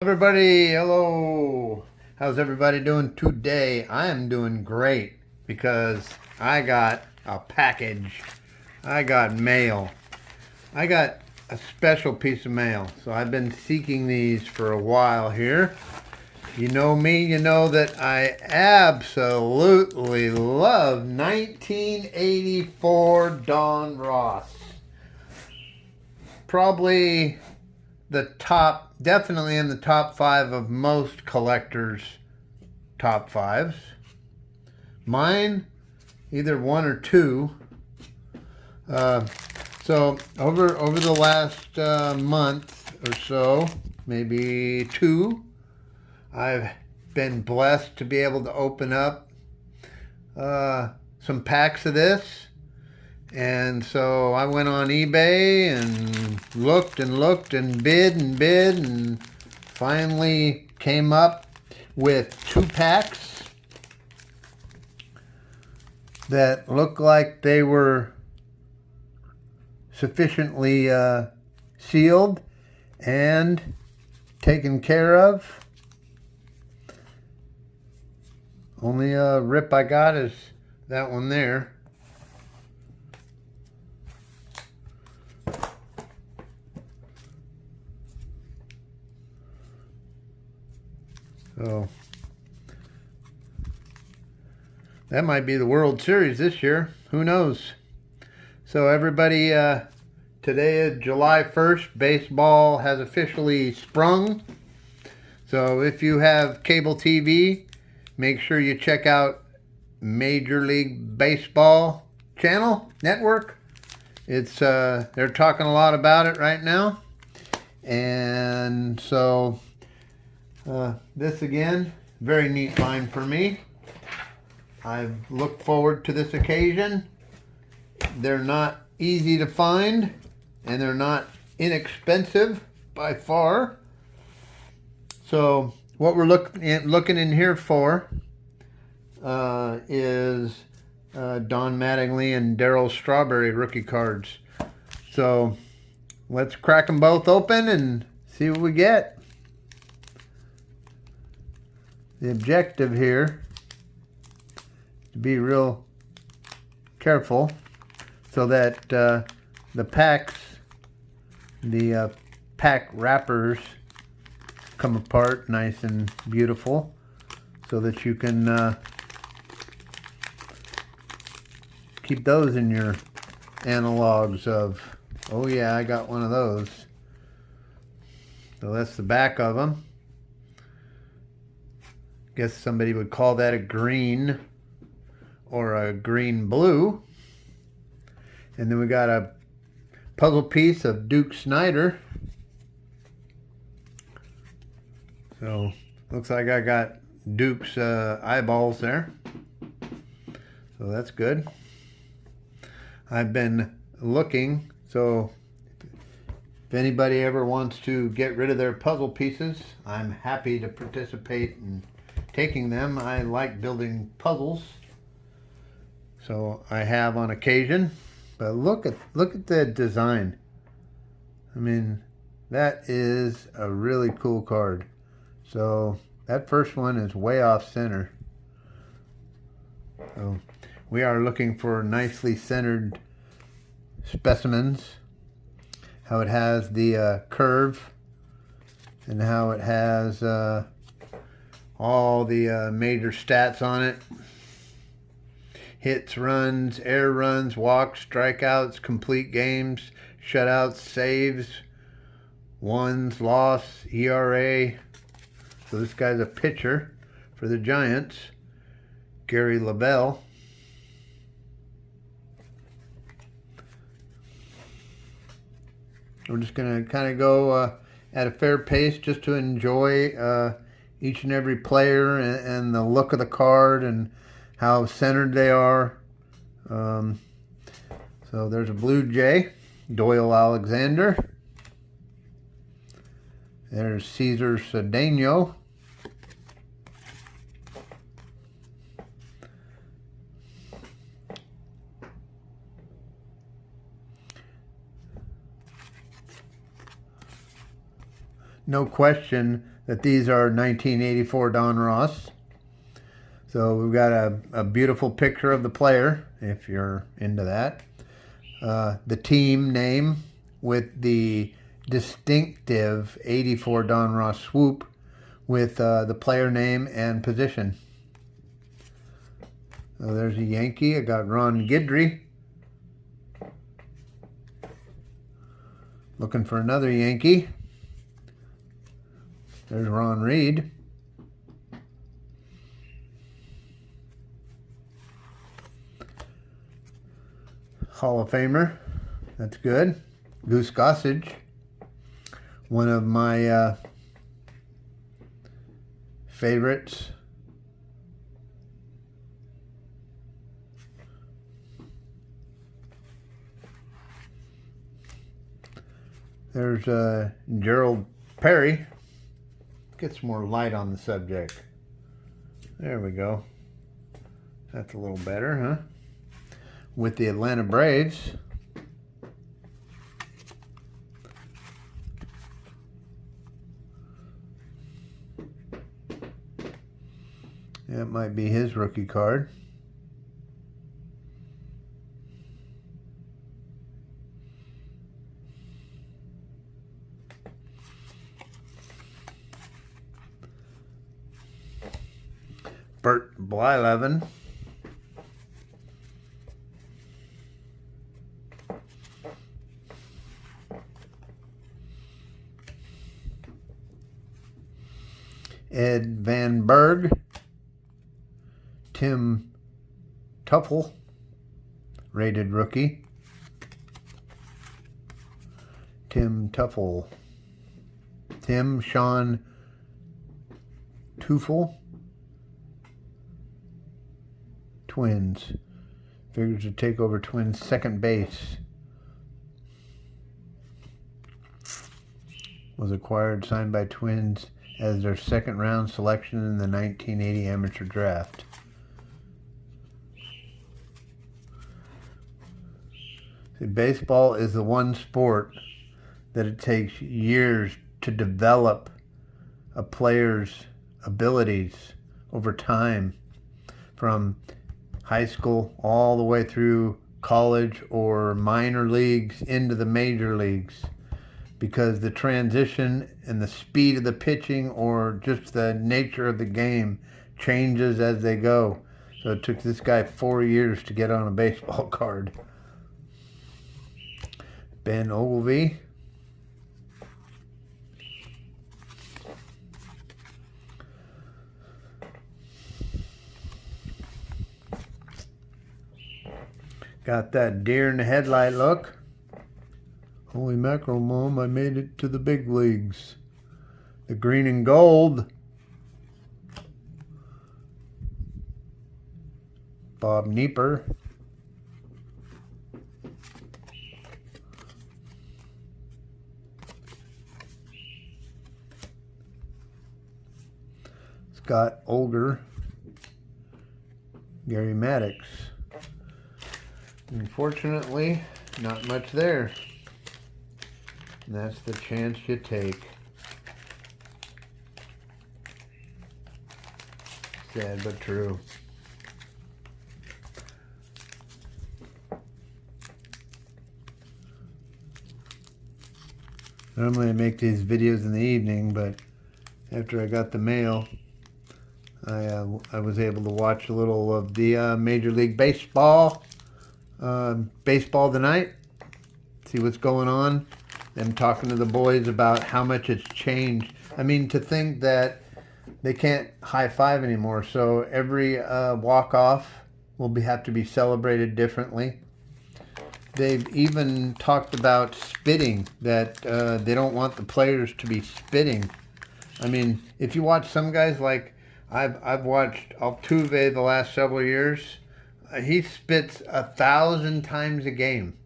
Everybody, hello. How's everybody doing today? I am doing great because I got a package. I got mail. I got a special piece of mail. So I've been seeking these for a while here. You know me, you know that I absolutely love 1984 Donruss. Probably definitely in the top five of most collectors' top fives. Mine, either one or two. So over the last month or so, maybe two, I've been blessed to be able to open up some packs of this. And so I went on eBay and looked and bid and finally came up with 2 packs that looked like they were sufficiently sealed and taken care of. Only rip I got is that one there. So that might be the World Series this year. Who knows? So everybody, today is July 1st. Baseball has officially sprung. So if you have cable TV, make sure you check out Major League Baseball channel, network. It's they're talking a lot about it right now. And so this again, very neat line for me. I've looked forward to this occasion. They're not easy to find, and they're not inexpensive by far. So what we're looking in here for is Don Mattingly and Darryl Strawberry rookie cards. So let's crack them both open and see what we get. The objective here is to be real careful so that the packs, the pack wrappers come apart nice and beautiful so that you can keep those in your analogs of, oh yeah, I got one of those. So that's the back of them. Guess somebody would call that a green or a green blue. And then we got a puzzle piece of Duke Snider. So looks like I got Duke's eyeballs there. So that's good. I've been looking, so if anybody ever wants to get rid of their puzzle pieces, I'm happy to participate in taking them. I like building puzzles, so I have on occasion. But look at the design. I mean, that is a really cool card. So that first one is way off center. So we are looking for nicely centered specimens. How it has the curve, and how it has all the major stats on it. Hits, runs, air runs, walks, strikeouts, complete games, shutouts, saves, wins, loss, ERA. So this guy's a pitcher for the Giants, Gary LaBelle. We're just going to kind of go at a fair pace just to enjoy each and every player and the look of the card and how centered they are. So there's a Blue Jay, Doyle Alexander. There's Cesar Cedeno. No question that these are 1984 Donruss. So we've got a beautiful picture of the player, if you're into that. The team name with the distinctive 84 Donruss swoop with the player name and position. So there's a Yankee. I got Ron Guidry. Looking for another Yankee. There's Ron Reed. Hall of Famer. That's good. Goose Gossage. One of my favorites. There's Gerald Perry. Get some more light on the subject. There we go. That's a little better, huh? With the Atlanta Braves. That might be his rookie card. Bert Blyleven. Ed Van Berg. Tim Tuffle, rated rookie. Tim Tuffle. Tim Sean Tuffle. Twins. Figures to take over Twins second base. Was acquired, signed by Twins as their second round selection in the 1980 amateur draft. See, baseball is the one sport that it takes years to develop a player's abilities over time, from high school all the way through college or minor leagues into the major leagues, because the transition and the speed of the pitching or just the nature of the game changes as they go. So it took this guy 4 years to get on a baseball card. Ben Ogilvy. Got that deer in the headlight look. Holy mackerel, Mom, I made it to the big leagues. The green and gold. Bob Nieper. Scott Olger. Gary Maddox. Unfortunately, not much there. And that's the chance you take. Sad but true. Normally I make these videos in the evening, but after I got the mail, I was able to watch a little of the Major League Baseball, Baseball Tonight, see what's going on. Them talking to the boys about how much it's changed. I mean, to think that they can't high five anymore, so every walk-off will have to be celebrated differently. They've even talked about spitting, that they don't want the players to be spitting. I mean, if you watch some guys, like I've watched Altuve the last several years, he spits 1,000 times a game,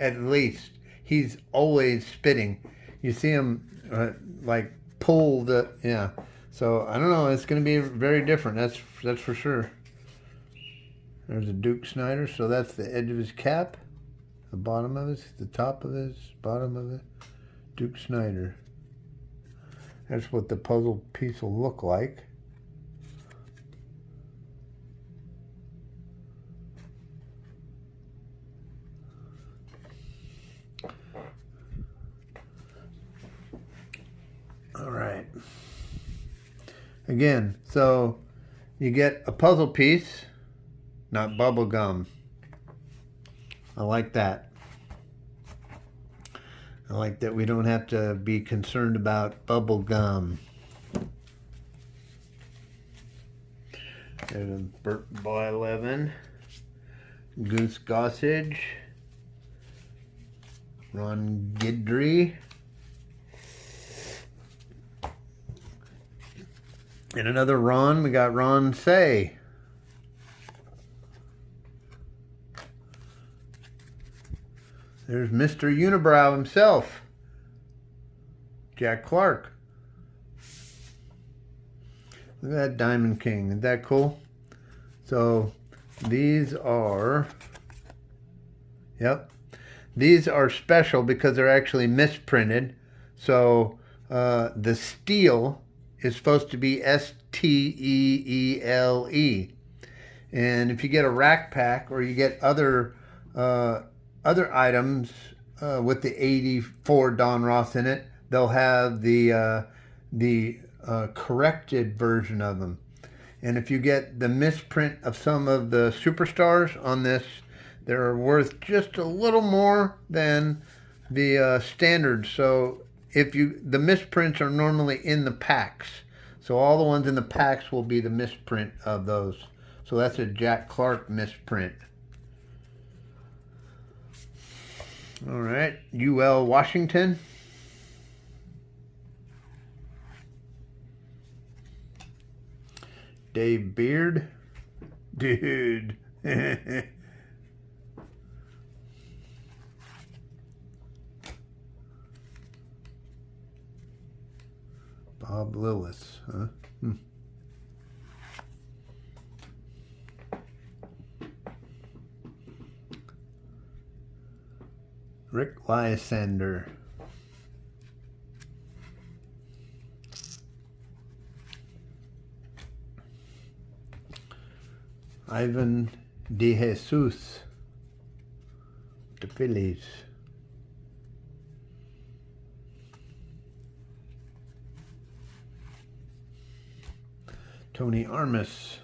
at least. He's always spitting. You see him like pull the, yeah. So I don't know. It's going to be very different. That's for sure. There's a Duke Snider. So that's the edge of his cap, the bottom of his, the top of his, bottom of it. Duke Snider. That's what the puzzle piece will look like. All right. Again, so you get a puzzle piece, not bubble gum. I like that. I like that we don't have to be concerned about bubble gum. There's a Burt by 11, Goose Gossage, Ron Guidry, and another Ron. We got Ron Say. There's Mr. Unibrow himself, Jack Clark. Look at that Diamond King. Isn't that cool? So these are, yep, these are special because they're actually misprinted. So the steel is supposed to be Steele. And if you get a rack pack or you get other items with the 84 Donruss in it, they'll have the corrected version of them. And if you get the misprint of some of the superstars on this, they're worth just a little more than the standard. So the misprints are normally in the packs. So all the ones in the packs will be the misprint of those. So that's a Jack Clark misprint. All right, UL Washington. Dave Beard. Dude. Bob Lillis, huh? Rick Lysander. Ivan De Jesus, the Phillies. Tony Armas.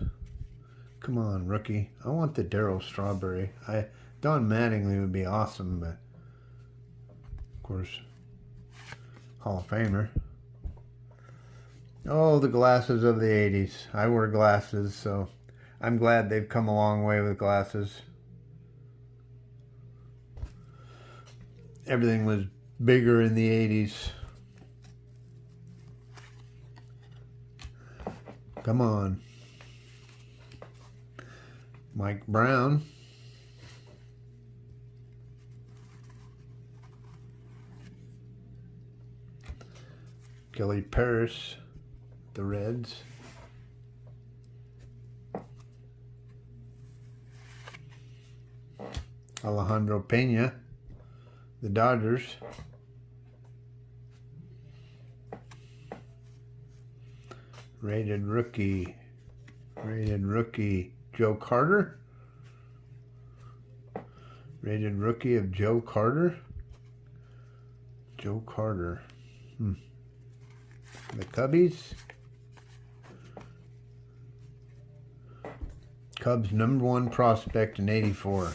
Come on, rookie. I want the Darryl Strawberry. Don Mattingly would be awesome, but of course, Hall of Famer. Oh, the glasses of the 80s. I wear glasses, so I'm glad they've come a long way with glasses. Everything was bigger in the 80s. Come on. Mike Brown. Kelly Paris, the Reds. Alejandro Pena, the Dodgers. Rated rookie, Joe Carter. Rated rookie of Joe Carter. Joe Carter. The Cubbies. Cubs #1 prospect in '84.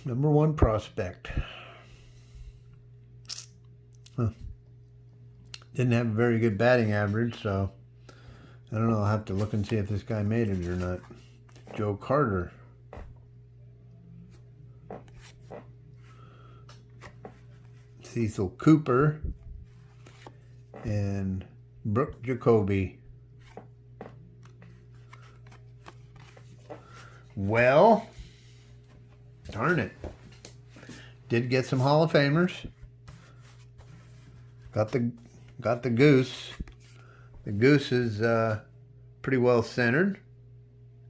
#1 prospect. Didn't have a very good batting average, so I don't know. I'll have to look and see if this guy made it or not. Joe Carter. Cecil Cooper. And Brooke Jacoby. Well, darn it. Did get some Hall of Famers. Got the Goose. The Goose is pretty well centered.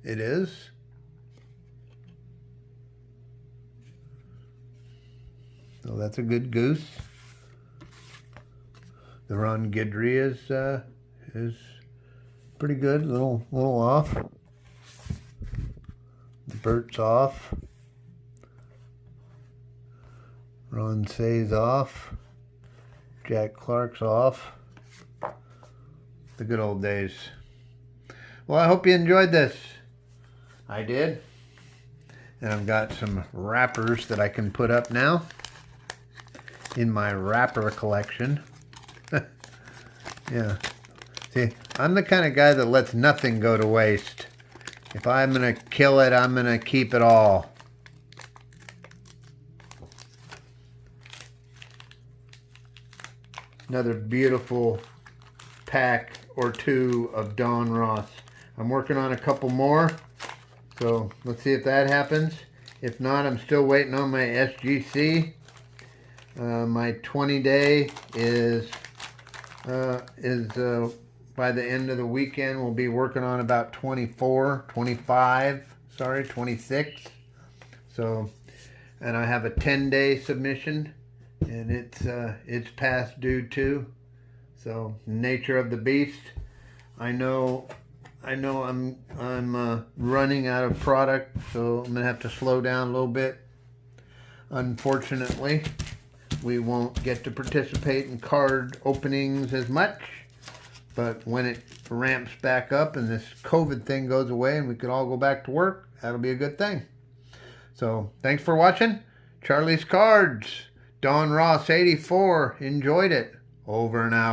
It is. So that's a good goose. The Ron Guidry is pretty good. Little off. The Bert's off. Ron Say's off. Jack Clark's off. The good old days. Well, I hope you enjoyed this. I did. And I've got some wrappers that I can put up now in my wrapper collection. Yeah. See, I'm the kind of guy that lets nothing go to waste. If I'm going to kill it, I'm going to keep it all. Another beautiful pack or two of Donruss. I'm working on a couple more, so let's see if that happens. If not, I'm still waiting on my SGC. My 20-day is by the end of the weekend. We'll be working on about 26. So, and I have a 10-day submission, and it's past due too. So, nature of the beast. I know I'm running out of product, so I'm gonna have to slow down a little bit. Unfortunately, we won't get to participate in card openings as much, but when it ramps back up and this COVID thing goes away and we can all go back to work, that'll be a good thing. So thanks for watching. Charlie's Cards, Donruss 84. Enjoyed it. Over and out.